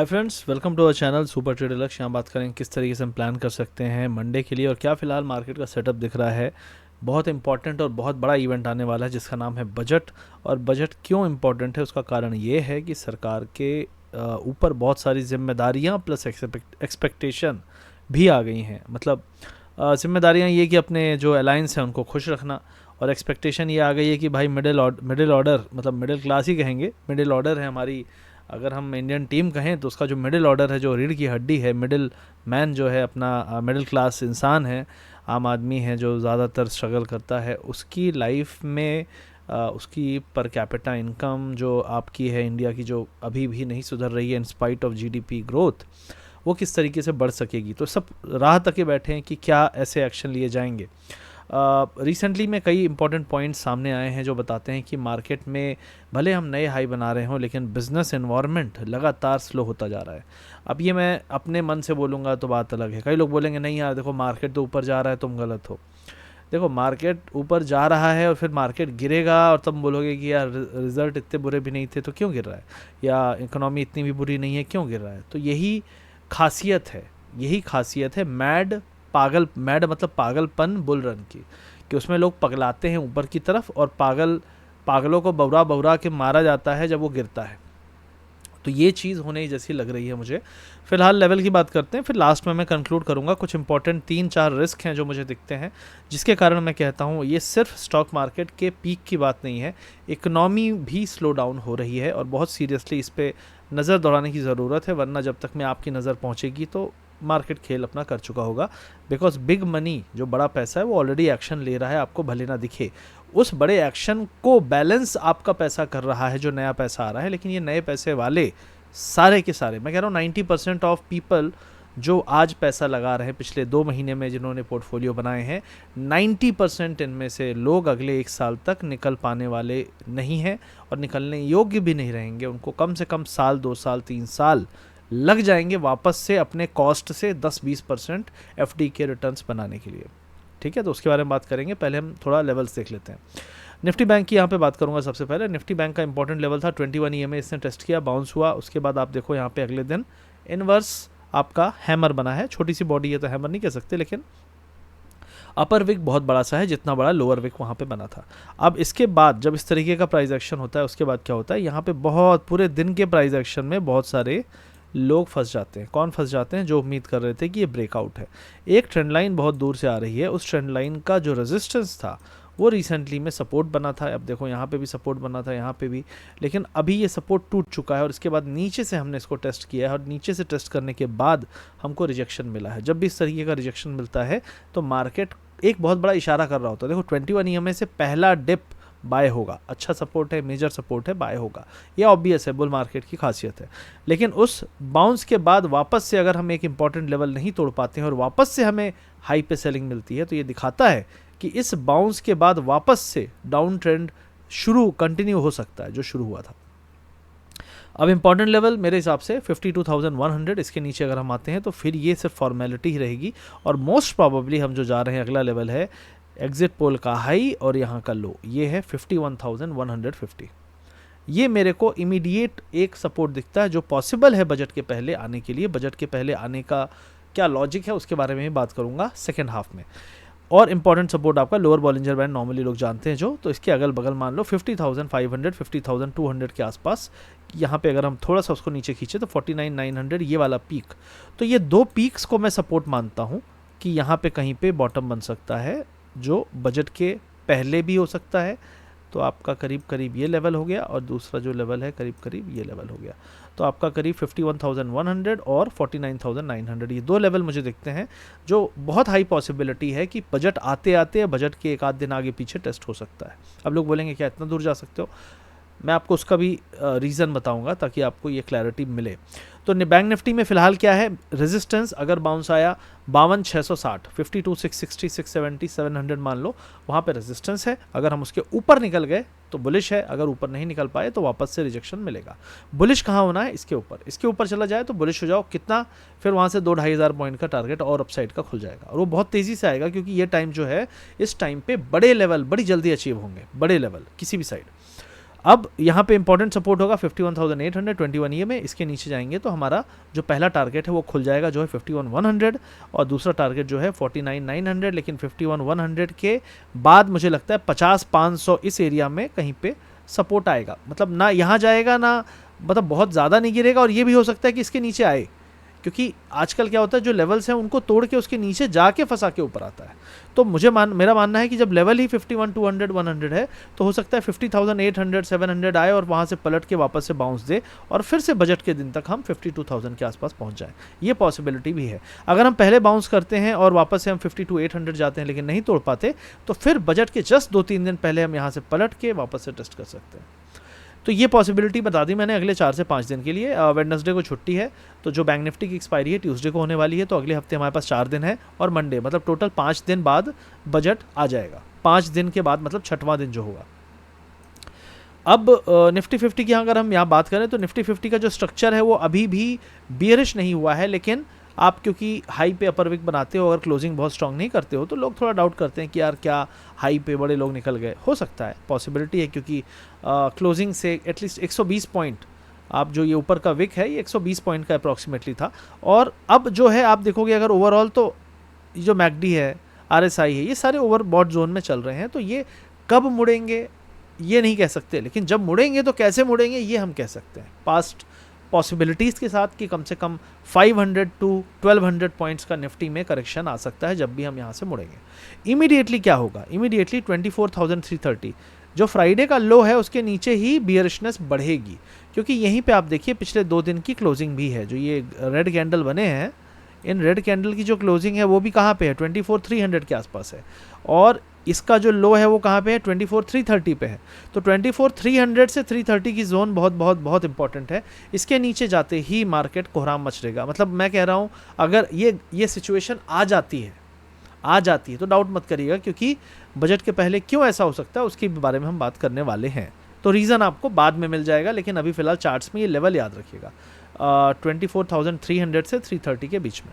Hi friends, welcome to our channel super trader Lakshya. यहाँ बात करें किस तरीके से हम प्लान कर सकते हैं मंडे के लिए और क्या फ़िलहाल मार्केट का सेटअप दिख रहा है। बहुत इंपॉर्टेंट और बहुत बड़ा इवेंट आने वाला है जिसका नाम है बजट। और बजट क्यों इम्पॉर्टेंट है उसका कारण ये है कि सरकार के ऊपर बहुत सारी जिम्मेदारियाँ प्लस एक्सपेक्टेशन भी आ गई हैं। मतलब जिम्मेदारियाँ ये कि अपने जो अलायंस हैं उनको खुश रखना, और एक्सपेक्टेशन ये आ गई है कि भाई मिडिल ऑर्डर मतलब मिडिल क्लास ही कहेंगे, मिडिल ऑर्डर है हमारी। अगर हम इंडियन टीम कहें तो उसका जो मिडिल ऑर्डर है, जो रीढ़ की हड्डी है, मिडिल मैन जो है, अपना मिडिल क्लास इंसान है, आम आदमी है जो ज़्यादातर स्ट्रगल करता है, उसकी लाइफ में उसकी पर कैपिटा इनकम जो आपकी है इंडिया की, जो अभी भी नहीं सुधर रही है in spite of GDP growth, वो किस तरीके से बढ़ सकेगी। तो सब राह तक बैठे हैं कि क्या ऐसे एक्शन लिए जाएंगे। रिसेंटली में कई इंपॉर्टेंट पॉइंट्स सामने आए हैं जो बताते हैं कि मार्केट में भले हम नए हाई बना रहे हों लेकिन बिज़नेस एनवायरनमेंट लगातार स्लो होता जा रहा है। अब ये मैं अपने मन से बोलूँगा तो बात अलग है, कई लोग बोलेंगे नहीं यार देखो मार्केट तो ऊपर जा रहा है, तुम गलत हो। देखो मार्केट ऊपर जा रहा है और फिर मार्केट गिरेगा और तुम बोलोगे कि यार रिजल्ट इतने बुरे भी नहीं थे तो क्यों गिर रहा है, या इकोनॉमी इतनी भी बुरी नहीं है क्यों गिर रहा है। तो यही खासियत है, यही खासियत है मैड मतलब पागलपन बुल रन की, कि उसमें लोग पगलाते हैं ऊपर की तरफ और पागलों को बौरा बौरा के मारा जाता है जब वो गिरता है। तो ये चीज़ होने जैसी लग रही है मुझे। फिलहाल लेवल की बात करते हैं, फिर लास्ट में मैं कंक्लूड करूंगा। कुछ इंपॉर्टेंट 3-4 रिस्क हैं जो मुझे दिखते हैं जिसके कारण मैं कहता हूँ ये सिर्फ स्टॉक मार्केट के पीक की बात नहीं है, इकोनॉमी भी स्लो डाउन हो रही है और बहुत सीरियसली इस पर नज़र दौड़ाने की ज़रूरत है, वरना जब तक में आपकी नज़र पहुँचेगी तो मार्केट खेल अपना कर चुका होगा। बिकॉज बिग मनी जो बड़ा पैसा है वो ऑलरेडी एक्शन ले रहा है, आपको भले ना दिखे। उस बड़े एक्शन को बैलेंस आपका पैसा कर रहा है जो नया पैसा आ रहा है, लेकिन ये नए पैसे वाले सारे के सारे, मैं कह रहा हूँ 90% ऑफ पीपल जो आज पैसा लगा रहे हैं पिछले 2 महीने में जिन्होंने पोर्टफोलियो बनाए हैं, 90% इनमें से लोग अगले 1 साल तक निकल पाने वाले नहीं हैं और निकलने योग्य भी नहीं रहेंगे। उनको कम से कम साल, 2 साल, 3 साल लग जाएंगे वापस से अपने कॉस्ट से 10-20% एफडी के रिटर्न्स बनाने के लिए। ठीक है, तो उसके बारे में बात करेंगे। पहले हम थोड़ा लेवल्स देख लेते हैं। निफ्टी बैंक की यहाँ पे बात करूंगा। सबसे पहले निफ्टी बैंक का इंपॉर्टेंट लेवल था 21 ईएमए, इसने टेस्ट किया, बाउंस हुआ। उसके बाद आप देखो यहाँ पे अगले दिन इनवर्स आपका हैमर बना है। छोटी सी बॉडी है तो हैमर नहीं कह सकते, लेकिन अपर विक बहुत बड़ा सा है, जितना बड़ा लोअर विक वहाँ पे बना था। अब इसके बाद जब इस तरीके का प्राइस एक्शन होता है उसके बाद क्या होता है, यहाँ पे बहुत पूरे दिन के प्राइस एक्शन में बहुत सारे लोग फंस जाते हैं। कौन फंस जाते हैं? जो उम्मीद कर रहे थे कि ये ब्रेकआउट है। एक ट्रेंड लाइन बहुत दूर से आ रही है, उस ट्रेंड लाइन का जो रेजिस्टेंस था वो रिसेंटली में सपोर्ट बना था। अब देखो यहाँ पे भी सपोर्ट बना था, यहाँ पे भी, लेकिन अभी ये सपोर्ट टूट चुका है और इसके बाद नीचे से हमने इसको टेस्ट किया है और नीचे से टेस्ट करने के बाद हमको रिजेक्शन मिला है। जब भी इस तरीके का रिजेक्शन मिलता है तो मार्केट एक बहुत बड़ा इशारा कर रहा होता है। देखो 21 ईएमए से पहला डिप बाय होगा, अच्छा सपोर्ट है, मेजर सपोर्ट है, बाय होगा, ये ऑब्वियस है, बुल मार्केट की खासियत है। लेकिन उस बाउंस के बाद वापस से अगर हम एक इंपॉर्टेंट लेवल नहीं तोड़ पाते हैं और वापस से हमें हाई पे सेलिंग मिलती है तो ये दिखाता है कि इस बाउंस के बाद वापस से डाउन ट्रेंड कंटिन्यू हो सकता है जो शुरू हुआ था। अब इंपॉर्टेंट लेवल मेरे हिसाब से 52,100, इसके नीचे अगर हम आते हैं तो फिर ये सिर्फ फॉर्मेलिटी ही रहेगी और मोस्ट प्रोबेबली हम जो जा रहे हैं अगला लेवल है एग्जिट पोल का हाई और यहाँ का लो, ये है 51,150। ये मेरे को इमीडिएट एक सपोर्ट दिखता है जो पॉसिबल है बजट के पहले आने के लिए। बजट के पहले आने का क्या लॉजिक है उसके बारे में भी बात करूंगा सेकेंड हाफ में। और इंपॉर्टेंट सपोर्ट आपका लोअर बॉलिंजर बैंड नॉर्मली लोग जानते हैं जो, तो इसके अगल बगल मान लो 50,500, 50,200 के आसपास। यहाँ पे अगर हम थोड़ा सा उसको नीचे खींचे तो 49,900 ये वाला पीक। तो ये 2 पीक्स को मैं सपोर्ट मानता हूँ कि यहाँ पे कहीं पे बॉटम बन सकता है जो बजट के पहले भी हो सकता है। तो आपका करीब करीब ये लेवल हो गया और दूसरा जो लेवल है करीब करीब ये लेवल हो गया। तो आपका करीब 51,100 और 49,900 ये 2 लेवल मुझे दिखते हैं जो बहुत हाई पॉसिबिलिटी है कि बजट आते आते बजट के एक आध दिन आगे पीछे टेस्ट हो सकता है। अब लोग बोलेंगे क्या इतना दूर जा सकते हो, मैं आपको उसका भी रीज़न बताऊंगा ताकि आपको ये क्लैरिटी मिले। तो बैंक निफ्टी में फिलहाल क्या है, रेजिस्टेंस अगर बाउंस आया 52,660, 52,660, 670, 700 मान लो, वहाँ पे रेजिस्टेंस है। अगर हम उसके ऊपर निकल गए तो बुलिश है, अगर ऊपर नहीं निकल पाए तो वापस से रिजेक्शन मिलेगा। बुलिश कहाँ होना है? इसके ऊपर चला जाए तो बुलिश हो जाओ। कितना? फिर वहाँ से 2-2.5 हज़ार पॉइंट का टारगेट और अपसाइड का खुल जाएगा और वो बहुत तेज़ी से आएगा क्योंकि ये टाइम जो है इस टाइम पे बड़े लेवल बड़ी जल्दी अचीव होंगे, बड़े लेवल किसी भी साइड। अब यहाँ पे इंपॉर्टेंट सपोर्ट होगा 51,800 21 ईए में, इसके नीचे जाएंगे तो हमारा जो पहला टारगेट है वो खुल जाएगा जो है 51,100, और दूसरा टारगेट जो है 49,900। लेकिन 51,100 के बाद मुझे लगता है 50,500 इस एरिया में कहीं पे सपोर्ट आएगा, मतलब ना यहाँ जाएगा ना, मतलब बहुत ज़्यादा नहीं गिरेगा, और ये भी हो सकता है कि इसके नीचे आए, क्योंकि आजकल क्या होता है जो लेवल्स हैं उनको तोड़ के उसके नीचे जाके फंसा के ऊपर आता है। तो मेरा मानना है कि जब लेवल ही 51,200 100 है तो हो सकता है 50,800 700 आए और वहाँ से पलट के वापस से बाउंस दे, और फिर से बजट के दिन तक हम 52,000 के आसपास पहुँच जाएँ, ये पॉसिबिलिटी भी है। अगर हम पहले बाउंस करते हैं और वापस से हम 52,800 जाते हैं लेकिन नहीं तोड़ पाते, तो फिर बजट के जस्ट 2-3 दिन पहले हम यहाँ से पलट के वापस से टेस्ट कर सकते हैं। तो ये पॉसिबिलिटी बता दी मैंने अगले 4 से 5 दिन के लिए। वेडनेसडे को छुट्टी है, तो जो बैंक निफ्टी की एक्सपायरी है ट्यूसडे को होने वाली है, तो अगले हफ्ते हमारे पास 4 दिन है, और मंडे, मतलब टोटल 5 दिन बाद बजट आ जाएगा। 5 दिन के बाद मतलब 6वां दिन जो होगा। अब निफ्टी 50 की अगर हम यहाँ बात करें तो निफ्टी 50 का जो स्ट्रक्चर है वो अभी भी बियरिश नहीं हुआ है, लेकिन आप क्योंकि हाई पे अपर विक बनाते हो, अगर क्लोजिंग बहुत स्ट्रांग नहीं करते हो तो लोग थोड़ा डाउट करते हैं कि यार क्या हाई पे बड़े लोग निकल गए। हो सकता है, पॉसिबिलिटी है, क्योंकि क्लोजिंग से एटलीस्ट 120 पॉइंट, आप जो ये ऊपर का विक है ये 120 पॉइंट का अप्रॉक्सीमेटली था। और अब जो है आप देखोगे अगर ओवरऑल तो जो मैकडी है, RSI है, ये सारे ओवरबॉट जोन में चल रहे हैं। तो ये कब मुड़ेंगे ये नहीं कह सकते, लेकिन जब मुड़ेंगे तो कैसे मुड़ेंगे ये हम कह सकते हैं पास्ट पॉसिबिलिटीज़ के साथ, कि कम से कम 500 to 1200 पॉइंट्स का निफ्टी में करेक्शन आ सकता है जब भी हम यहाँ से मुड़ेंगे। इमीडिएटली क्या होगा, इमीडिएटली 24,330 जो फ्राइडे का लो है उसके नीचे ही बियरिशनेस बढ़ेगी, क्योंकि यहीं पे आप देखिए पिछले 2 दिन की क्लोजिंग भी है, जो ये रेड कैंडल बने हैं, इन रेड कैंडल की जो क्लोजिंग है वो भी कहाँ पे है, 24,300 के आसपास है, और इसका जो लो है वो कहाँ पे है, 24,330 पे है। तो 24,300 से 330 की जोन बहुत बहुत बहुत इंपॉर्टेंट है। इसके नीचे जाते ही मार्केट कोहराम मचलेगा। मतलब मैं कह रहा हूँ अगर ये सिचुएशन आ जाती है तो डाउट मत करिएगा, क्योंकि बजट के पहले क्यों ऐसा हो सकता है उसके बारे में हम बात करने वाले हैं। तो रीज़न आपको बाद में मिल जाएगा, लेकिन अभी फ़िलहाल चार्ट्स में ये लेवल याद रखिएगा 24,300 से 330 के बीच में।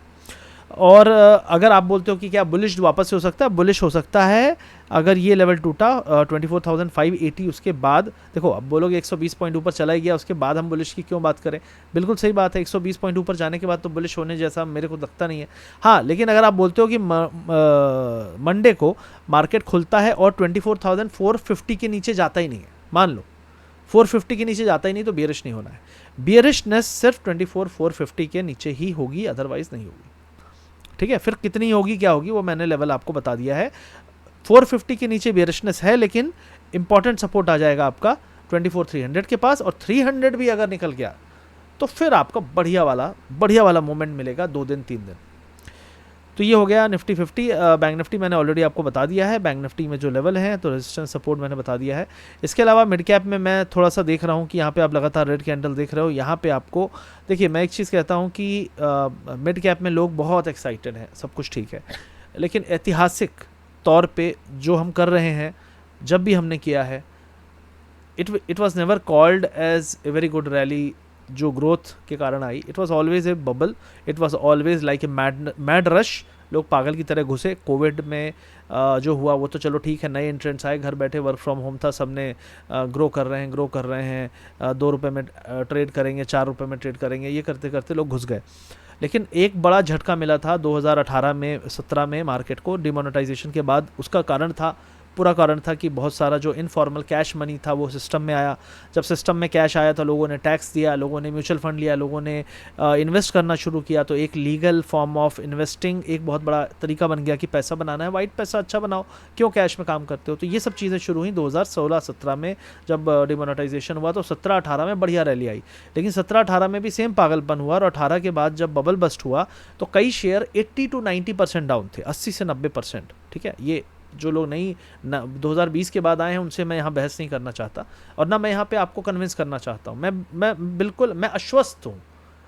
और अगर आप बोलते हो कि क्या बुलिश वापस से हो सकता है, बुलिश हो सकता है अगर ये लेवल टूटा 24,580, उसके बाद देखो अब बोलोगे 120 पॉइंट ऊपर चला ही गया उसके बाद हम बुलिश की क्यों बात करें। बिल्कुल सही बात है, 120 पॉइंट ऊपर जाने के बाद तो बुलिश होने जैसा मेरे को लगता नहीं है। हाँ, लेकिन अगर आप बोलते हो कि मंडे को मार्केट खुलता है और 24,450 के नीचे जाता ही नहीं है, मान लो 450 के नीचे जाता ही नहीं, तो बियरिश नहीं होना है। बियरिशनेस सिर्फ 24,450 के नीचे ही होगी, अदरवाइज नहीं होगी। ठीक है, फिर कितनी होगी क्या होगी वो मैंने लेवल आपको बता दिया है। 450 के नीचे बेरिशनेस है, लेकिन इंपॉर्टेंट सपोर्ट आ जाएगा आपका 24,300 के पास, और 300 भी अगर निकल गया तो फिर आपका बढ़िया वाला मोमेंट मिलेगा 2 दिन 3 दिन। तो ये हो गया निफ्टी 50। बैंक निफ्टी मैंने ऑलरेडी आपको बता दिया है, बैंक निफ्टी में जो लेवल है तो रेजिस्टेंस सपोर्ट मैंने बता दिया है। इसके अलावा मिड कैप में मैं थोड़ा सा देख रहा हूँ कि यहाँ पे आप लगातार रेड कैंडल देख रहे हो। यहाँ पे आपको देखिए, मैं एक चीज़ कहता हूँ कि मिड कैप में लोग बहुत एक्साइटेड हैं, सब कुछ ठीक है, लेकिन ऐतिहासिक तौर पे जो हम कर रहे हैं, जब भी हमने किया है, it was never called as a very good rally जो ग्रोथ के कारण आई। It was always a bubble, it was always like a mad rush. लोग पागल की तरह घुसे। कोविड में जो हुआ वो तो चलो ठीक है, नए एंट्रेंट्स आए, घर बैठे वर्क फ्रॉम होम था, सबने ग्रो कर रहे हैं 2 रुपये में ट्रेड करेंगे, 4 रुपये में ट्रेड करेंगे, ये करते करते लोग घुस गए। लेकिन एक बड़ा झटका मिला था 2018 में 17 में मार्केट को डिमोनेटाइजेशन के बाद। उसका पूरा कारण था कि बहुत सारा जो इनफॉर्मल कैश मनी था वो सिस्टम में आया। जब सिस्टम में कैश आया तो लोगों ने टैक्स दिया, लोगों ने म्यूचुअल फंड लिया, लोगों ने इन्वेस्ट करना शुरू किया। तो एक लीगल फॉर्म ऑफ इन्वेस्टिंग एक बहुत बड़ा तरीका बन गया कि पैसा बनाना है, वाइट पैसा अच्छा बनाओ, क्यों कैश में काम करते हो। तो ये सब चीज़ें शुरू हुई 2016-17 में जब डिमोनेटाइजेशन हुआ। तो 17-18 में बढ़िया रैली आई, लेकिन 17-18 में भी सेम पागलपन हुआ, और 18 के बाद जब बबल बस्ट हुआ तो कई शेयर 80 to 90% डाउन थे, 80 से 90%। ठीक है, ये जो लोग 2020 के बाद आए हैं उनसे मैं यहाँ बहस नहीं करना चाहता, और ना मैं यहाँ पे आपको कन्विंस करना चाहता हूँ। मैं बिल्कुल आश्वस्त हूँ,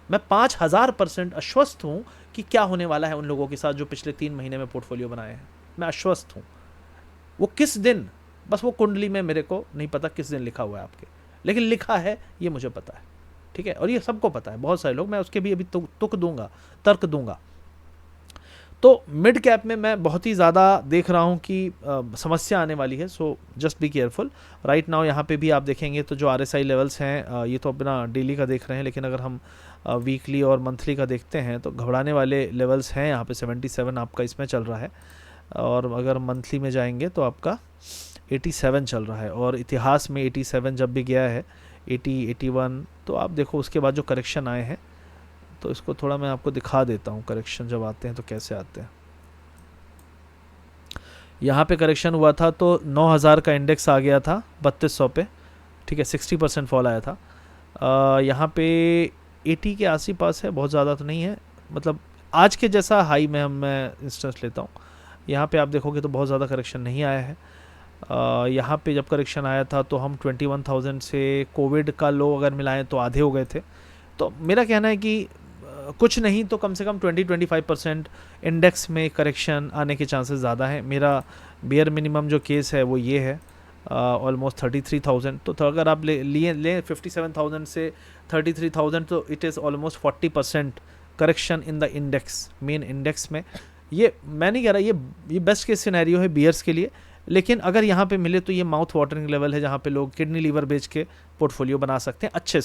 मैं 5000% आश्वस्त हूँ कि क्या होने वाला है उन लोगों के साथ जो पिछले 3 महीने में पोर्टफोलियो बनाए हैं। मैं आश्वस्त हूँ। वो किस दिन, बस वो कुंडली में मेरे को नहीं पता किस दिन लिखा हुआ है आपके, लेकिन लिखा है ये मुझे पता है। ठीक है, और ये सबको पता है, बहुत सारे लोग, मैं उसके भी अभी तुक दूंगा, तर्क दूंगा। तो मिड कैप में मैं बहुत ही ज़्यादा देख रहा हूँ कि समस्या आने वाली है, so just be careful right now. यहाँ पे भी आप देखेंगे तो जो RSI लेवल्स हैं, ये तो अपना डेली का देख रहे हैं, लेकिन अगर हम वीकली और मंथली का देखते हैं तो घबराने वाले लेवल्स हैं। यहाँ पे 77 आपका इसमें चल रहा है, और अगर मंथली में जाएंगे तो आपका 87 चल रहा है, और इतिहास में 87 जब भी गया है 80 81, तो आप देखो उसके बाद जो करेक्शन आए हैं, तो इसको थोड़ा मैं आपको दिखा देता हूँ करेक्शन जब आते हैं तो कैसे आते हैं। यहाँ पे करेक्शन हुआ था तो 9000 का इंडेक्स आ गया था 3200 पे, ठीक है, 60% फॉल आया था। यहाँ पे 80 के आस पास है, बहुत ज़्यादा तो नहीं है, मतलब आज के जैसा हाई में मैं इंस्टेंस लेता हूँ। यहाँ पे आप देखोगे तो बहुत ज़्यादा करेक्शन नहीं आया है। यहाँ पे जब करेक्शन आया था तो हम 21,000 से कोविड का लो अगर मिलाएं तो आधे हो गए थे। तो मेरा कहना है कि कुछ नहीं तो कम से कम 20-25% इंडेक्स में करेक्शन आने के चांसेस ज़्यादा हैं। मेरा बियर मिनिमम जो केस है वो ये है, ऑलमोस्ट 33,000। तो अगर आप लें 57,000 से 33,000, तो it is almost 40% correction in the index, main index में। ये मैं नहीं कह रहा ये बेस्ट केस सिनेरियो है बियर्स के लिए, लेकिन अगर यहाँ पे मिले तो ये माउथ वाटरिंग लेवल है, जहाँ पे लोग किडनी लीवर बेच के पोर्टफोलियो बना सकते हैं अच्छे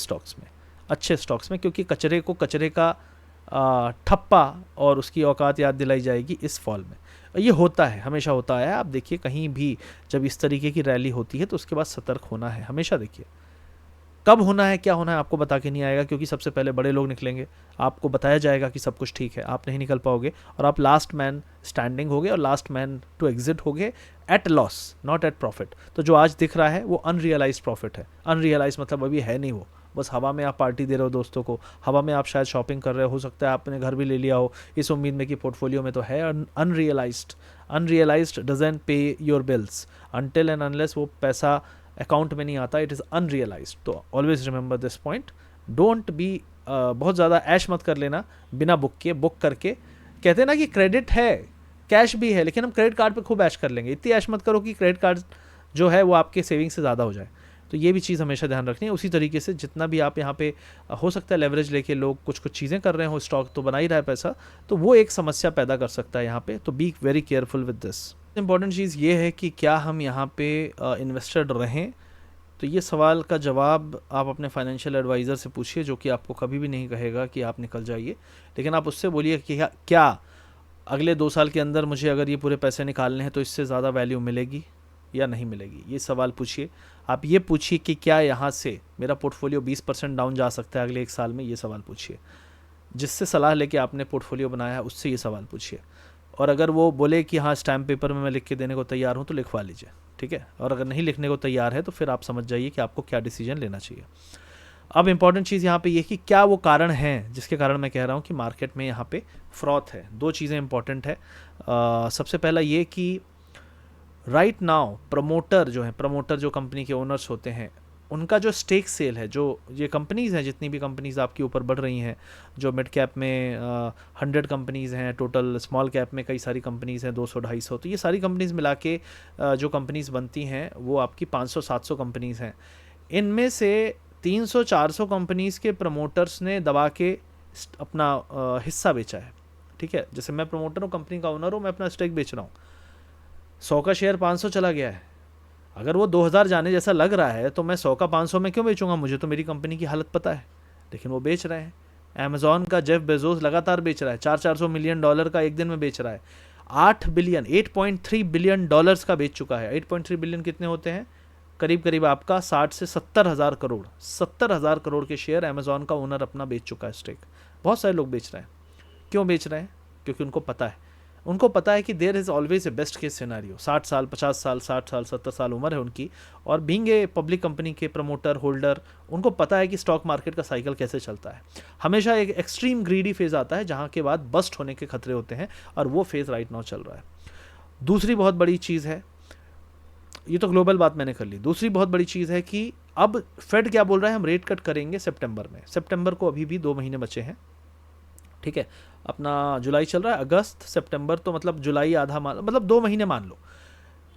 स्टॉक्स में, क्योंकि कचरे को कचरे का ठप्पा और उसकी औकात याद दिलाई जाएगी इस फॉल में। ये होता है, हमेशा होता है। आप देखिए कहीं भी जब इस तरीके की रैली होती है तो उसके बाद सतर्क होना है, हमेशा देखिए कब होना है, क्या होना है आपको बता के नहीं आएगा, क्योंकि सबसे पहले बड़े लोग निकलेंगे, आपको बताया जाएगा कि सब कुछ ठीक है, आप नहीं निकल पाओगे और आप लास्ट मैन स्टैंडिंग होगे और लास्ट मैन टू एग्जिट होगे at loss, not at profit. तो जो आज दिख रहा है वो अनरियलाइज प्रॉफिट है। अनरियलाइज मतलब अभी है नहीं, वो बस हवा में आप पार्टी दे रहे हो दोस्तों को, हवा में आप शायद शॉपिंग कर रहे हो सकता है आपने घर भी ले लिया हो इस उम्मीद में कि पोर्टफोलियो में तो है। अनरियलाइज्ड डजंट पे your bills until and unless वो पैसा अकाउंट में नहीं आता, इट इज़ अनरियलाइज्ड। तो always remember this point, don't be बहुत ज़्यादा ऐश मत कर लेना बिना बुक करके। कहते हैं ना कि क्रेडिट है, कैश भी है, लेकिन हम क्रेडिट कार्ड पे खूब ऐश कर लेंगे। इतनी ऐश मत करो कि क्रेडिट कार्ड जो है वो आपके सेविंग से ज़्यादा हो जाए। तो ये भी चीज़ हमेशा ध्यान रखनी है। उसी तरीके से जितना भी आप यहाँ पे हो सकता है लेवरेज लेके लोग कुछ चीज़ें कर रहे हो, स्टॉक तो बना ही रहा है पैसा, तो वो एक समस्या पैदा कर सकता है यहाँ पे। तो be very careful with this. Important चीज़ ये है कि क्या हम यहाँ पे इन्वेस्टेड रहें, तो ये सवाल का जवाब आप अपने फाइनेंशियल एडवाइज़र से पूछिए, जो कि आपको कभी भी नहीं कहेगा कि आप निकल जाइए, लेकिन आप उससे बोलिए कि क्या अगले 2 साल के अंदर मुझे अगर ये पूरे पैसे निकालने हैं तो इससे ज़्यादा वैल्यू मिलेगी या नहीं मिलेगी, ये सवाल पूछिए। आप ये पूछिए कि क्या यहाँ से मेरा पोर्टफोलियो 20% डाउन जा सकता है अगले 1 साल में, ये सवाल पूछिए। जिससे सलाह लेके आपने पोर्टफोलियो बनाया है उससे ये सवाल पूछिए, और अगर वो बोले कि हाँ स्टैम्प पेपर में मैं लिख के देने को तैयार हूँ तो लिखवा लीजिए, ठीक है। और अगर नहीं लिखने को तैयार है तो फिर आप समझ जाइए कि आपको क्या डिसीजन लेना चाहिए। अब इंपॉर्टेंट चीज़ यहाँ पे ये कि क्या वो कारण हैं जिसके कारण मैं कह रहा हूँ कि मार्केट में यहाँ पे फ्रॉथ है। 2 चीज़ें इंपॉर्टेंट है। सबसे पहला ये कि राइट नाउ प्रमोटर जो कंपनी के ओनर्स होते हैं, उनका जो स्टेक सेल है, जो ये कंपनीज़ हैं, जितनी भी कंपनीज़ आपके ऊपर बढ़ रही हैं, जो मिड कैप में 100 कंपनीज़ हैं टोटल, स्मॉल कैप में कई सारी कंपनीज़ हैं 200-250, तो ये सारी कंपनीज़ मिला के जो कंपनीज़ बनती हैं वो आपकी 500-700 कंपनीज़ हैं। इनमें से 300-400 कंपनीज़ के प्रमोटर्स ने दबा के अपना हिस्सा बेचा है, ठीक है। जैसे मैं प्रमोटर हूँ, कंपनी का ओनर हूँ, मैं अपना स्टेक बेच रहा हूँ, 100 का शेयर 500 चला गया है, अगर वो 2000 जाने जैसा लग रहा है तो मैं 100 का 500 में क्यों बेचूंगा, मुझे तो मेरी कंपनी की हालत पता है, लेकिन वो बेच रहे हैं। अमेजॉन का जेफ बेजोस लगातार बेच रहा है, 400 मिलियन डॉलर का एक दिन में बेच रहा है, 8.3 बिलियन डॉलर्स का बेच चुका है। 8.3 बिलियन कितने होते हैं, करीब आपका 60 से 70 हज़ार करोड़, 70 हज़ार करोड़ के शेयर अमेजॉन का ओनर अपना बेच चुका है स्टेक। बहुत सारे लोग बेच रहे हैं, क्यों बेच रहे हैं, क्योंकि उनको पता है कि there is always a best case scenario. 60 साल 50 साल 60 साल 70 साल उम्र है उनकी, और बीइंग ए पब्लिक कंपनी के प्रमोटर होल्डर, उनको पता है कि स्टॉक मार्केट का साइकिल कैसे चलता है। हमेशा एक एक्सट्रीम ग्रीडी फेज़ आता है जहाँ के बाद बस्ट होने के खतरे होते हैं, और वो फेज़ राइट नाउ चल रहा है। दूसरी बहुत बड़ी चीज़ है, ये तो ग्लोबल बात मैंने कर ली, दूसरी बहुत बड़ी चीज़ है कि अब फेड क्या बोल रहा है, हम रेट कट करेंगे सितंबर में। सितंबर को अभी भी 2 महीने बचे हैं, ठीक है। अपना जुलाई चल रहा है, अगस्त सितंबर, तो मतलब जुलाई आधा मान, मतलब 2 महीने मान लो।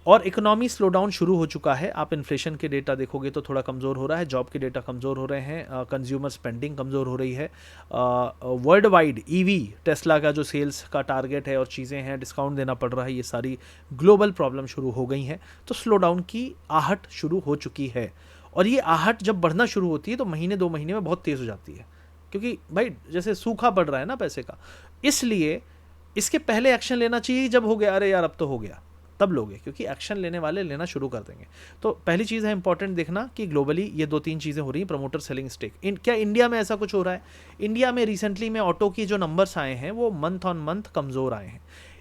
और इकोनॉमी स्लो डाउन शुरू हो चुका है। आप इन्फ्लेशन के डेटा देखोगे तो थोड़ा कमज़ोर हो रहा है, जॉब के डेटा कमज़ोर हो रहे हैं, कंज्यूमर स्पेंडिंग कमज़ोर हो रही है। वर्ल्ड वाइड ईवी टेस्ला का जो सेल्स का टारगेट है और चीज़ें हैं, डिस्काउंट देना पड़ रहा है, ये सारी ग्लोबल प्रॉब्लम शुरू हो गई हैं। तो स्लो डाउन की आहट शुरू हो चुकी है, और ये आहट जब बढ़ना शुरू होती है तो महीने 2 महीने में बहुत तेज़ हो जाती है, क्योंकि भाई जैसे सूखा पड़ रहा है ना पैसे का। इसलिए इसके पहले एक्शन लेना चाहिए, जब हो गया अरे यार अब तो हो गया तब लोगे, क्योंकि एक्शन लेने वाले लेना शुरू कर देंगे। तो पहली चीज़ है इंपॉर्टेंट देखना कि ग्लोबली ये 2-3 चीज़ें हो रही हैं। प्रमोटर सेलिंग स्टेक, क्या इंडिया में ऐसा कुछ हो रहा है? इंडिया में रिसेंटली में ऑटो की जो नंबर्स आए हैं वो मंथ ऑन मंथ कमज़ोर आए हैं।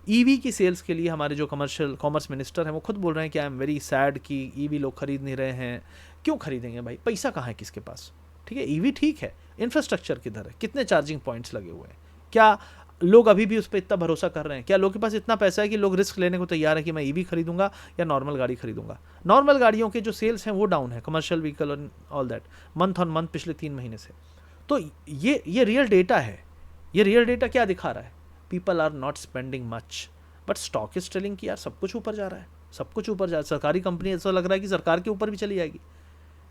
ईवी की सेल्स के लिए हमारे जो कॉमर्स मिनिस्टर हैं वो खुद बोल रहे हैं कि आई एम वेरी सैड कि ईवी लोग खरीद नहीं रहे हैं। क्यों खरीदेंगे भाई, पैसा कहाँ है किसके पास? ठीक है, ईवी ठीक है, इंफ्रास्ट्रक्चर किधर है, कितने चार्जिंग पॉइंट्स लगे हुए हैं, क्या लोग अभी भी उस पर इतना भरोसा कर रहे हैं? क्या लोगों के पास इतना पैसा है कि लोग रिस्क लेने को तैयार है कि मैं ईवी खरीदूंगा या नॉर्मल गाड़ी खरीदूंगा? नॉर्मल गाड़ियों के जो सेल्स हैं वो डाउन है, कमर्शियल व्हीकल और all that, month on month पिछले 3 महीने से। तो ये रियल डेटा है। ये रियल डेटा क्या दिखा रहा है? People are not spending much, but stock is telling कि यार सब कुछ ऊपर जा रहा है, सब कुछ ऊपर जा रहा है। सरकारी कंपनी ऐसा लग रहा है कि सरकार के ऊपर भी चली जाएगी।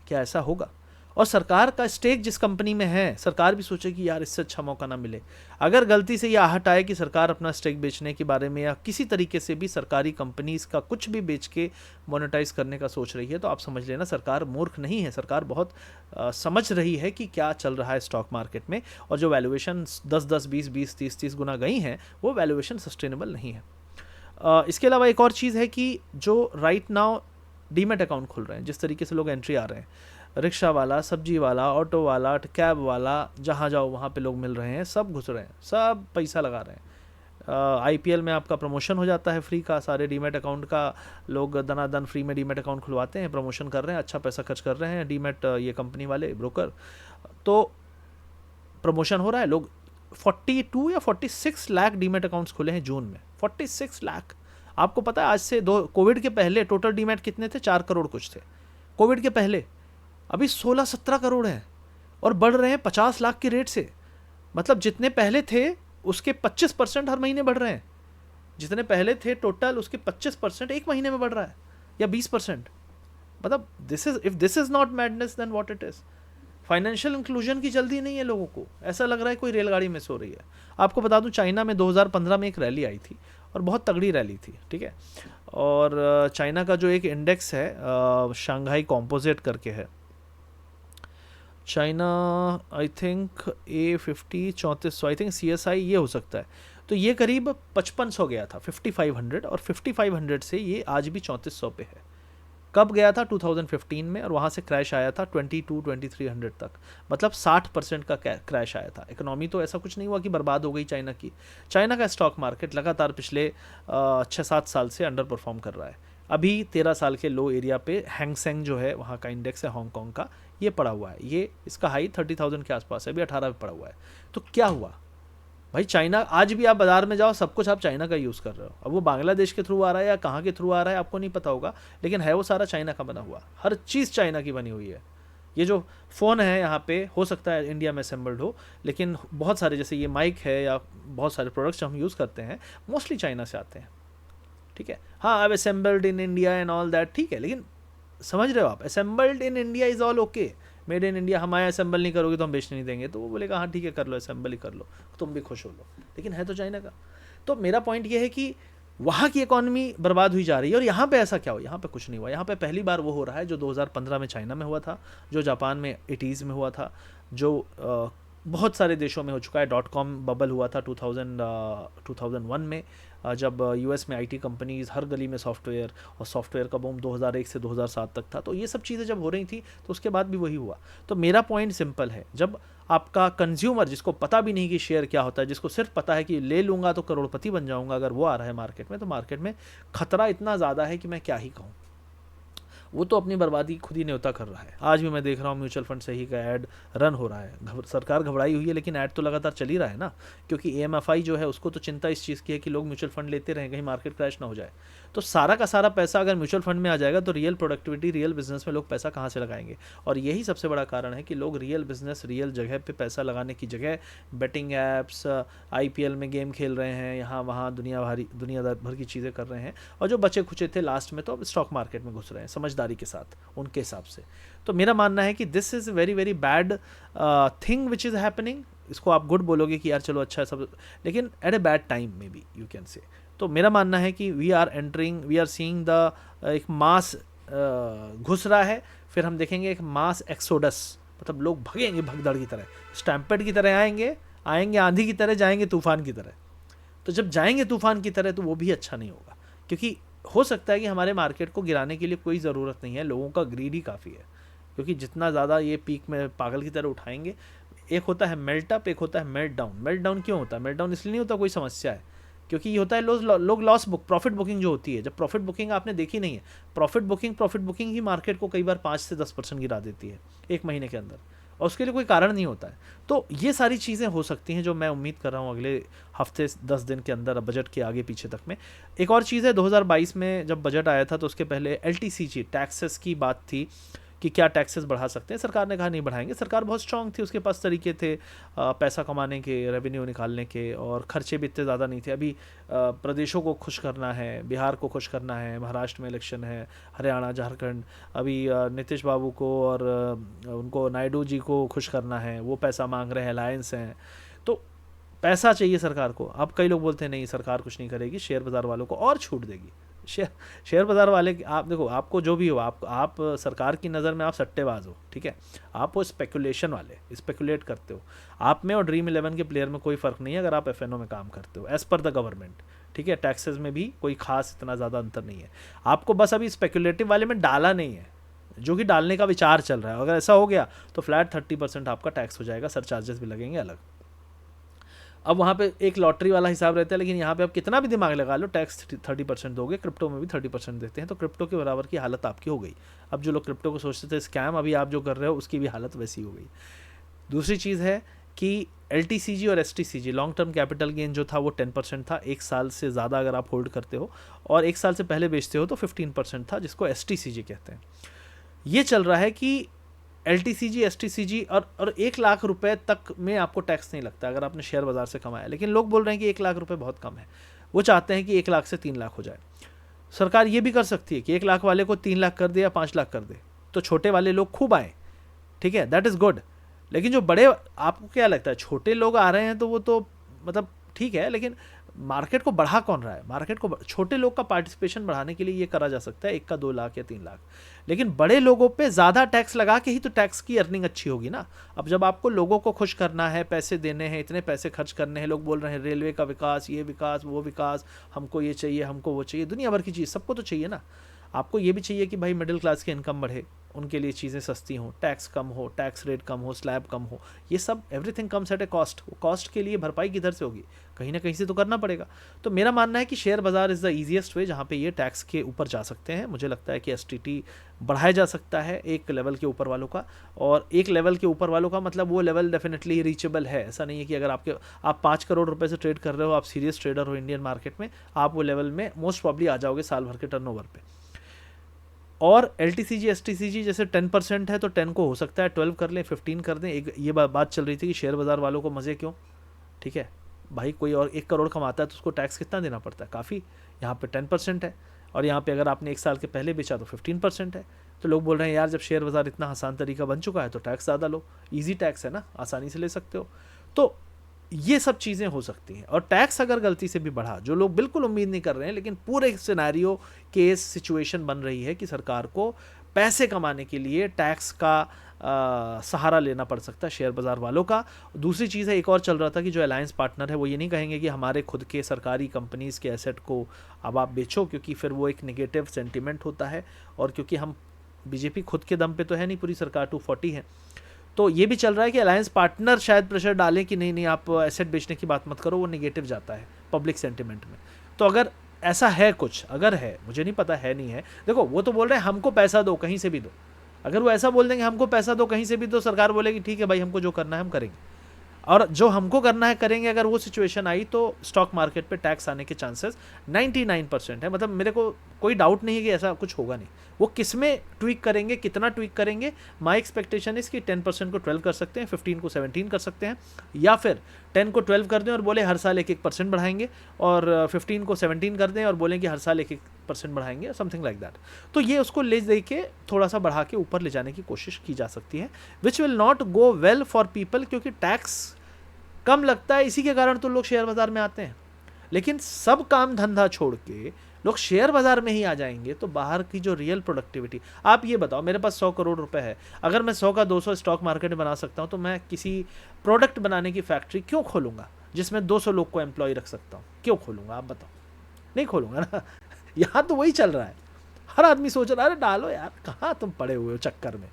क्या ऐसा होगा? और सरकार का स्टेक जिस कंपनी में है, सरकार भी सोचे कि यार इससे अच्छा मौका ना मिले। अगर गलती से यह आहट आए कि सरकार अपना स्टेक बेचने के बारे में या किसी तरीके से भी सरकारी कंपनीज का कुछ भी बेच के मोनेटाइज करने का सोच रही है, तो आप समझ लेना सरकार मूर्ख नहीं है। सरकार बहुत समझ रही है कि क्या चल रहा है स्टॉक मार्केट में, और जो वैल्यूएशन 10-10, 20-20, 30-30 गुना गई हैं वो वैल्यूएशन सस्टेनेबल नहीं है। इसके अलावा एक और चीज़ है कि जो राइट नाउ डीमैट अकाउंट खुल रहे हैं, जिस तरीके से लोग एंट्री आ रहे हैं, रिक्शा वाला, सब्जी वाला, ऑटो वाला, कैब वाला, जहाँ जाओ वहाँ पे लोग मिल रहे हैं, सब घुस रहे हैं, सब पैसा लगा रहे हैं। आईपीएल में आपका प्रमोशन हो जाता है फ्री का, सारे डीमैट अकाउंट का लोग दनादन फ्री में डीमैट अकाउंट खुलवाते हैं, प्रमोशन कर रहे हैं, अच्छा पैसा खर्च कर रहे हैं डीमैट ये कंपनी वाले ब्रोकर। तो प्रमोशन हो रहा है, लोग 42 या 46 लाख डीमैट अकाउंट्स खुले हैं जून में, 46 लाख। आपको पता है आज से कोविड के पहले टोटल डीमैट कितने थे? 4 करोड़ कुछ थे कोविड के पहले। अभी 16-17 करोड़ हैं और बढ़ रहे हैं 50 लाख की रेट से। मतलब जितने पहले थे उसके 25% हर महीने बढ़ रहे हैं। जितने पहले थे टोटल उसके 25% एक महीने में बढ़ रहा है, या 20%। मतलब if this is not madness then what it is. Financial inclusion की जल्दी नहीं है लोगों को, ऐसा लग रहा है कोई रेलगाड़ी में सो रही है। आपको बता दूं चाइना में 2015 में एक रैली आई थी और बहुत तगड़ी रैली थी, ठीक है। और चाइना का जो एक इंडेक्स है शंघाई कॉम्पोजिट करके है, China I think A50 3400, I think CSI ये हो सकता है। तो ये करीब 5500 गया था, 5500, और 5500 से ये आज भी 3400 पे है। कब गया था? 2015 में, और वहाँ से क्रैश आया था 22-2300 तक। मतलब 60% का क्रैश आया था। इकोनॉमी तो ऐसा कुछ नहीं हुआ कि बर्बाद हो गई चाइना की। चाइना का स्टॉक मार्केट लगातार पिछले 6-7 साल से अंडर परफॉर्म कर रहा है। अभी 13 साल के लो एरिया पे हैंगसेंग जो है वहाँ का इंडेक्स है हांगकांग का, ये पड़ा हुआ है। ये इसका हाई 30,000 के आसपास है, अभी 18 पे पड़ा हुआ है। तो क्या हुआ भाई? चाइना, आज भी आप बाजार में जाओ सब कुछ आप चाइना का यूज़ कर रहे हो। अब वो बांग्लादेश के थ्रू आ रहा है या कहाँ के थ्रू आ रहा है आपको नहीं पता होगा, लेकिन है वो सारा चाइना का बना हुआ। हर चीज़ चाइना की बनी हुई है। ये जो फ़ोन है यहाँ पे हो सकता है इंडिया में असेंबल्ड हो, लेकिन बहुत सारे जैसे ये माइक है या बहुत सारे प्रोडक्ट्स हम यूज़ करते हैं मोस्टली चाइना से आते हैं, ठीक है। हाँ, अब assembled in India and all that, ठीक है, लेकिन समझ रहे हो आप, assembled in India is all okay. Made in India हमारे असेंबल नहीं करोगे तो हम बेचने नहीं देंगे। तो वो बोलेगा हाँ ठीक है कर लो, असेंबल ही कर लो, तुम भी खुश हो लो, लेकिन है तो चाइना का। तो मेरा पॉइंट ये है कि वहाँ की इकॉनमी बर्बाद हुई जा रही है, और यहाँ पे ऐसा क्या हो? यहाँ पे कुछ नहीं हुआ। यहाँ पे पहली बार वो हो रहा है जो 2015 में चाइना में हुआ था, जो जापान में 80s में हुआ था, जो बहुत सारे देशों में हो चुका है। .com बबल हुआ था 2001 में, जब US में IT कंपनीज़ हर गली में सॉफ्टवेयर, और सॉफ्टवेयर का बूम 2001 से 2007 तक था। तो ये सब चीज़ें जब हो रही थी तो उसके बाद भी वही हुआ। तो मेरा पॉइंट सिंपल है, जब आपका कंज्यूमर, जिसको पता भी नहीं कि शेयर क्या होता है, जिसको सिर्फ पता है कि ले लूँगा तो करोड़पति बन जाऊँगा, अगर वो आ रहा है मार्केट में, तो मार्केट में खतरा इतना ज़्यादा है कि मैं क्या ही कहूँ। वो तो अपनी बर्बादी खुद ही न्योता कर रहा है। आज भी मैं देख रहा हूँ म्यूचुअल फंड से ही का ऐड रन हो रहा है। सरकार घबराई हुई है लेकिन ऐड तो लगातार चल ही रहा है ना, क्योंकि एएमएफआई जो है उसको तो चिंता इस चीज़ की है कि लोग म्यूचुअल फंड लेते रहें, कहीं मार्केट क्रैश ना हो जाए। तो सारा का सारा पैसा अगर म्यूचुअल फंड में आ जाएगा तो रियल प्रोडक्टिविटी, रियल बिजनेस में लोग पैसा कहाँ से लगाएंगे। और यही सबसे बड़ा कारण है कि लोग रियल बिजनेस, रियल जगह पे पैसा लगाने की जगह बेटिंग ऐप्स, आईपीएल में गेम खेल रहे हैं, यहाँ वहाँ दुनिया भर की चीज़ें कर रहे हैं। और जो बचे खुचे थे लास्ट में तो अब स्टॉक मार्केट में घुस रहे हैं समझदारी के साथ उनके हिसाब से। तो मेरा मानना है कि this is very very bad thing which is happening. इसको आप गुड बोलोगे कि यार चलो अच्छा है सब, लेकिन at a bad time maybe you can say. तो मेरा मानना है कि वी आर सीइंग द एक मास घुस रहा है, फिर हम देखेंगे एक मास एक्सोडस, मतलब लोग भगेंगे भगदड़ की तरह, स्टैम्पेड की तरह आएंगे आंधी की तरह, जाएंगे तूफान की तरह। तो जब जाएंगे तूफान की तरह तो वो भी अच्छा नहीं होगा, क्योंकि हो सकता है कि हमारे मार्केट को गिराने के लिए कोई ज़रूरत नहीं है, लोगों का ग्रीड ही काफ़ी है। क्योंकि जितना ज़्यादा ये पीक में पागल की तरह उठाएंगे, एक होता है मेल्ट अप, एक होता है मेल्ट डाउन। मेल्ट डाउन क्यों होता है? मेल्ट डाउन इसलिए नहीं होता कोई समस्या है, क्योंकि ये होता है लोग लॉस बुक, प्रॉफिट बुकिंग जो होती है। जब प्रॉफिट बुकिंग आपने देखी नहीं है, प्रॉफिट बुकिंग ही मार्केट को कई बार 5 से 10% गिरा देती है एक महीने के अंदर, और उसके लिए कोई कारण नहीं होता है। तो ये सारी चीज़ें हो सकती हैं जो मैं उम्मीद कर रहा हूँ अगले हफ्ते 10 दिन के अंदर, बजट के आगे पीछे तक में। एक और चीज़ है, 2022 में जब बजट आया था तो उसके पहले LTCG टैक्सेस की बात थी कि क्या टैक्सेस बढ़ा सकते हैं। सरकार ने कहा नहीं बढ़ाएंगे। सरकार बहुत स्ट्रांग थी, उसके पास तरीके थे पैसा कमाने के, रेवेन्यू निकालने के, और खर्चे भी इतने ज़्यादा नहीं थे। अभी प्रदेशों को खुश करना है, बिहार को खुश करना है, महाराष्ट्र में इलेक्शन है, हरियाणा, झारखंड, अभी नीतीश बाबू को और उनको नायडू जी को खुश करना है, वो पैसा मांग रहे हैं, अलायंस हैं। तो पैसा चाहिए सरकार को। अब कई लोग बोलते हैं नहीं सरकार कुछ नहीं करेगी, शेयर बाज़ार वालों को और छूट देगी। शेयर बाज़ार वाले, आप देखो, आपको जो भी हो, आप सरकार की नज़र में आप सट्टेबाज हो, ठीक है, आप वो स्पेकुलेशन वाले, स्पेकुलेट करते हो। आप में और ड्रीम 11 के प्लेयर में कोई फ़र्क नहीं है अगर आप FNO में काम करते हो, एज़ पर द गवर्नमेंट, ठीक है। टैक्सेस में भी कोई खास इतना ज़्यादा अंतर नहीं है। आपको बस अभी स्पेकुलेटिव वाले में डाला नहीं है, जो कि डालने का विचार चल रहा है। अगर ऐसा हो गया तो फ्लैट 30% आपका टैक्स हो जाएगा, सर चार्जेस भी लगेंगे अलग। अब वहाँ पे एक लॉटरी वाला हिसाब रहता है, लेकिन यहाँ पे आप कितना भी दिमाग लगा लो, टैक्स 30% दोगे। क्रिप्टो में भी 30% देते हैं, तो क्रिप्टो के बराबर की हालत आपकी हो गई। अब जो लोग क्रिप्टो को सोचते थे स्कैम, अभी आप जो कर रहे हो उसकी भी हालत वैसी हो गई। दूसरी चीज़ है कि LTCG और STCG, long term capital gain जो था वो 10% था। एक साल से ज़्यादा अगर आप होल्ड करते हो और एक साल से पहले बेचते हो तो 15% था, जिसको STCG कहते हैं। ये चल रहा है कि LTCG, STCG और 1 लाख रुपए तक में आपको टैक्स नहीं लगता अगर आपने शेयर बाज़ार से कमाया। लेकिन लोग बोल रहे हैं कि 1 लाख रुपए बहुत कम है, वो चाहते हैं कि 1 लाख से 3 लाख हो जाए। सरकार ये भी कर सकती है कि 1 लाख वाले को 3 लाख कर दे या 5 लाख कर दे, तो छोटे वाले लोग खूब आए, ठीक है, दैट इज़ गुड। लेकिन जो बड़े, आपको क्या लगता है, छोटे लोग आ रहे हैं तो वो तो मतलब ठीक है, लेकिन मार्केट को बढ़ा कौन रहा है? मार्केट को छोटे लोग का पार्टिसिपेशन बढ़ाने के लिए ये करा जा सकता है, 1 का 2 लाख या 3 लाख। लेकिन बड़े लोगों पे ज़्यादा टैक्स लगा के ही तो टैक्स की अर्निंग अच्छी होगी ना। अब जब आपको लोगों को खुश करना है, पैसे देने हैं, इतने पैसे खर्च करने हैं, लोग बोल रहे हैं रेलवे का विकास, ये विकास, वो विकास, हमको ये चाहिए, हमको वो चाहिए, दुनिया भर की चीज़ सबको तो चाहिए ना। आपको ये भी चाहिए कि भाई मिडिल क्लास की इनकम बढ़े, उनके लिए चीज़ें सस्ती हों, टैक्स कम हो, टैक्स रेट कम हो, स्लैब कम हो। ये सब everything comes at A cost. वो कॉस्ट के लिए भरपाई किधर से होगी? कहीं ना कहीं से तो करना पड़ेगा। तो मेरा मानना है कि शेयर बाज़ार इज़ द ईजिएस्ट वे जहाँ पे ये टैक्स के ऊपर जा सकते हैं। मुझे लगता है कि STT बढ़ाया जा सकता है एक लेवल के ऊपर वालों का, और एक लेवल के ऊपर वालों का मतलब वो लेवल डेफिनेटली रीचेबल है। ऐसा नहीं है कि अगर आप 5 करोड़ रुपए से ट्रेड कर रहे हो, आप सीरियस ट्रेडर हो इंडियन मार्केट में, आप वो लेवल में मोस्ट प्रॉब्ली आ जाओगे साल भर के टर्नओवर पे। और LTCG STCG जैसे 10% है तो 10 को हो सकता है 12 कर लें, 15 कर दें। एक ये बात चल रही थी कि शेयर बाज़ार वालों को मज़े क्यों, ठीक है भाई, कोई और 1 करोड़ कमाता है तो उसको टैक्स कितना देना पड़ता है? काफ़ी। यहाँ पे 10% है, और यहाँ पे अगर आपने 1 साल के पहले बेचा तो 15% है। तो लोग बोल रहे हैं यार जब शेयर बाज़ार इतना आसान तरीका बन चुका है तो टैक्स ज़्यादा लो, ईजी टैक्स है ना, आसानी से ले सकते हो। तो ये सब चीज़ें हो सकती हैं। और टैक्स अगर गलती से भी बढ़ा, जो लोग बिल्कुल उम्मीद नहीं कर रहे हैं, लेकिन पूरे सिनेरियो केस सिचुएशन बन रही है कि सरकार को पैसे कमाने के लिए टैक्स का सहारा लेना पड़ सकता है शेयर बाज़ार वालों का। दूसरी चीज़ है, एक और चल रहा था कि जो अलायंस पार्टनर है वो ये नहीं कहेंगे कि हमारे खुद के सरकारी कंपनीज़ के एसेट को अब आप बेचो, क्योंकि फिर वो एक नेगेटिव सेंटिमेंट होता है। और क्योंकि हम BJP खुद के दम पे तो है नहीं, पूरी सरकार 240 है, तो ये भी चल रहा है कि अलायंस पार्टनर शायद प्रेशर डालें कि नहीं नहीं आप एसेट बेचने की बात मत करो, वो नेगेटिव जाता है पब्लिक सेंटिमेंट में। तो अगर ऐसा है कुछ, अगर है, मुझे नहीं पता है नहीं है। देखो वो तो बोल रहे हैं हमको पैसा दो, कहीं से भी दो। अगर वो ऐसा बोल देंगे हमको पैसा दो कहीं से भी, तो सरकार बोलेगी ठीक है भाई, हमको जो करना है हम करेंगे, और जो हमको करना है करेंगे। अगर वो सिचुएशन आई तो स्टॉक मार्केट पे टैक्स आने के चांसेस 99% है। मतलब मेरे को कोई डाउट नहीं है कि ऐसा कुछ होगा नहीं। वो किस में ट्वीक करेंगे, कितना ट्वीक करेंगे, माई एक्सपेक्टेशन इस कि 10% को 12 कर सकते हैं, 15 को 17 कर सकते हैं, या फिर 10 को 12 कर दें और बोले हर साल 1-1% बढ़ाएंगे, और 15 को 17 कर दें और बोलें कि हर साल 1-1% बढ़ाएंगे, समथिंग लाइक दैट। तो ये उसको ले दे के थोड़ा सा बढ़ा के ऊपर ले जाने की कोशिश की जा सकती है, which will not go well for people, क्योंकि टैक्स कम लगता है, इसी के कारण तो लोग शेयर बाजार में आते हैं। लेकिन सब काम धंधा छोड़ के लोग शेयर बाजार में ही आ जाएंगे, तो बाहर की जो रियल प्रोडक्टिविटी, आप ये बताओ, मेरे पास 100 करोड़ रुपए है, अगर मैं 100 का 200 स्टॉक मार्केट में बना सकता हूँ, तो मैं किसी प्रोडक्ट बनाने की फैक्ट्री क्यों खोलूंगा जिसमें 200 लोग को एम्प्लॉय रख सकता हूँ? क्यों खोलूंगा आप बताओ? नहीं खोलूंगा ना। यहाँ तो वही चल रहा है, हर आदमी सोच रहा है अरे डालो यार, कहाँ तुम पड़े हुए हो चक्कर में।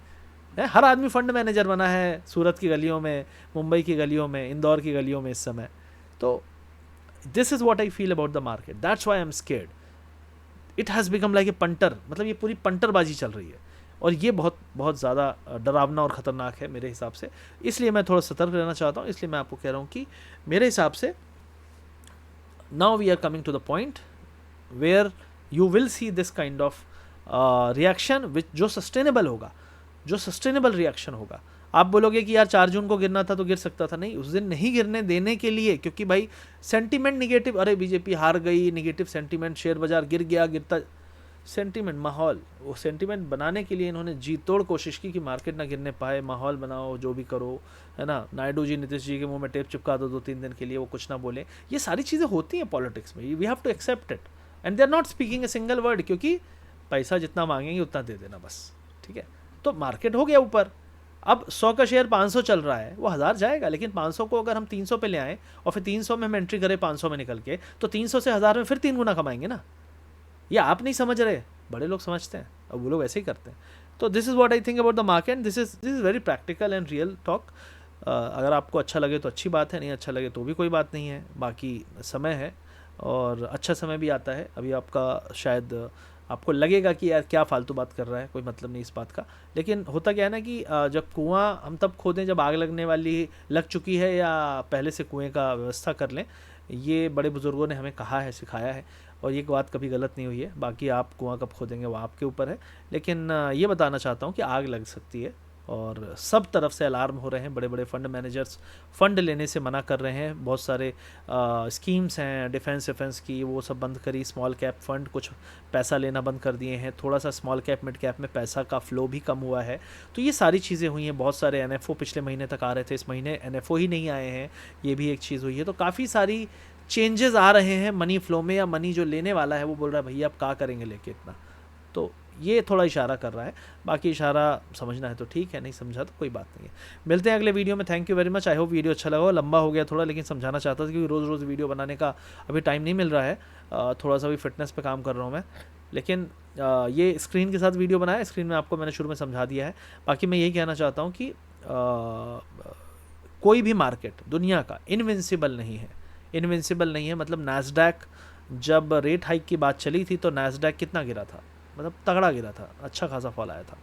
हर आदमी फंड मैनेजर बना है सूरत की गलियों में, मुंबई की गलियों में, इंदौर की गलियों में इस समय। तो this is what I feel about the market, that's why I am scared. It has become like a punter, मतलब ये पूरी पंटरबाजी चल रही है, और ये बहुत बहुत ज़्यादा डरावना और ख़तरनाक है मेरे हिसाब से। इसलिए मैं थोड़ा सतर्क रहना चाहता हूँ, इसलिए मैं आपको कह रहा हूँ कि मेरे हिसाब से now we are coming to the point where you will see this kind of reaction which जो सस्टेनेबल होगा, जो सस्टेनेबल रिएक्शन होगा। आप बोलोगे कि यार 4 जून को गिरना था तो गिर सकता था, नहीं, उस दिन नहीं गिरने देने के लिए, क्योंकि भाई सेंटीमेंट निगेटिव, अरे बीजेपी हार गई, निगेटिव सेंटीमेंट, शेयर बाजार गिर गया, गिरता सेंटीमेंट, माहौल, वो सेंटीमेंट बनाने के लिए इन्होंने जी तोड़ कोशिश की कि मार्केट ना गिरने पाए, माहौल बनाओ, जो भी करो, है ना। नायडू जी, नीतीश जी के मुंह में टेप चिपका दो 2-3 दिन के लिए, वो कुछ ना बोले। ये सारी चीज़ें होती हैं पॉलिटिक्स में, we have to accept it, and they are not speaking a single word, क्योंकि पैसा जितना मांगेंगे उतना दे देना बस, ठीक है। तो मार्केट हो गया ऊपर, अब 100 का शेयर 500 चल रहा है, वो 1000 जाएगा, लेकिन 500 को अगर हम 300 पे ले आए और फिर 300 में हम एंट्री करें 500 में निकल के, तो 300 से 1000 में फिर 3 गुना कमाएंगे ना। ये आप नहीं समझ रहे, बड़े लोग समझते हैं, और वो लोग ऐसे ही करते हैं। तो this is what I think about the market, this is very practical and real talk. अगर आपको अच्छा लगे तो अच्छी बात है, नहीं अच्छा लगे तो भी कोई बात नहीं है, बाकी समय है और अच्छा समय भी आता है। अभी आपका शायद आपको लगेगा कि यार क्या फालतू बात कर रहा है, कोई मतलब नहीं इस बात का, लेकिन होता क्या है ना कि जब कुआं हम तब खोदें जब आग लगने वाली लग चुकी है, या पहले से कुएं का व्यवस्था कर लें। ये बड़े बुज़ुर्गों ने हमें कहा है, सिखाया है, और ये बात कभी गलत नहीं हुई है। बाकी आप कुआं कब खोदेंगे वो आपके ऊपर है, लेकिन ये बताना चाहता हूँ कि आग लग सकती है, और सब तरफ से अलार्म हो रहे हैं। बड़े बड़े फंड मैनेजर्स फ़ंड लेने से मना कर रहे हैं, बहुत सारे स्कीम्स हैं डिफेंस की, वो सब बंद करी। स्मॉल कैप फंड कुछ पैसा लेना बंद कर दिए हैं, थोड़ा सा स्मॉल कैप मिड कैप में पैसा का फ्लो भी कम हुआ है। तो ये सारी चीज़ें हुई हैं। बहुत सारे एनएफओ पिछले महीने तक आ रहे थे, इस महीने एनएफओ ही नहीं आए हैं, ये भी एक चीज़ हुई है। तो काफ़ी सारी चेंजेस आ रहे हैं मनी फ्लो में, या मनी जो लेने वाला है वो बोल रहा है भैया आप क्या करेंगे लेके इतना। तो ये थोड़ा इशारा कर रहा है, बाकी इशारा समझना है तो ठीक है, नहीं समझा तो कोई बात नहीं है। मिलते हैं अगले वीडियो में, thank you very much. I hope video अच्छा लगा, लंबा हो गया थोड़ा, लेकिन समझाना चाहता था क्योंकि रोज़ रोज़ वीडियो बनाने का अभी टाइम नहीं मिल रहा है। थोड़ा सा भी फिटनेस पे काम कर रहा हूँ मैं, लेकिन ये स्क्रीन के साथ वीडियो बनाया, स्क्रीन में आपको मैंने शुरू में समझा दिया है। बाकी मैं यही कहना चाहता हूँ कि कोई भी मार्केट दुनिया का इनविंसिबल नहीं है, इनविंसिबल नहीं है। मतलब नैस्डैक जब रेट हाइक की बात चली थी तो नैस्डैक कितना गिरा था, मतलब तगड़ा गिरा था, अच्छा खासा फॉल आया था।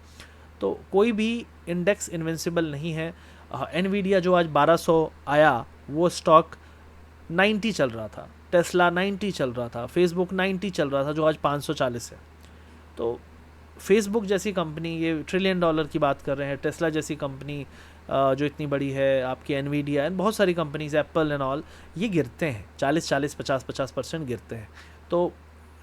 तो कोई भी इंडेक्स इनविंसिबल नहीं है। एनवीडिया जो आज 1200 आया, वो स्टॉक 90 चल रहा था, टेस्ला 90 चल रहा था, फेसबुक 90 चल रहा था, जो आज 540 है। तो फेसबुक जैसी कंपनी, ये $1 ट्रिलियन की बात कर रहे हैं, टेस्ला जैसी कंपनी जो इतनी बड़ी है, आपकी एनवीडिया एंड बहुत सारी कंपनीज, एप्पल एंड ऑल, ये गिरते हैं 40-40, 50-50% गिरते हैं। तो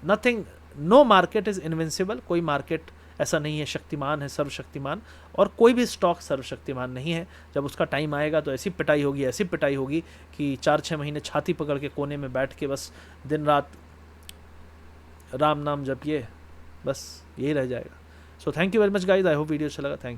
nothing, no market is invincible. कोई मार्केट ऐसा नहीं है शक्तिमान है, सर्वशक्तिमान, और कोई भी स्टॉक सर्वशक्तिमान नहीं है। जब उसका टाइम आएगा तो ऐसी पिटाई होगी, ऐसी पिटाई होगी कि 4-6 महीने छाती पकड़ के कोने में बैठ के बस दिन रात राम नाम जपिए, बस यही रह जाएगा। So thank you very much guys, I hope video अच्छा लगा, थैंक यू।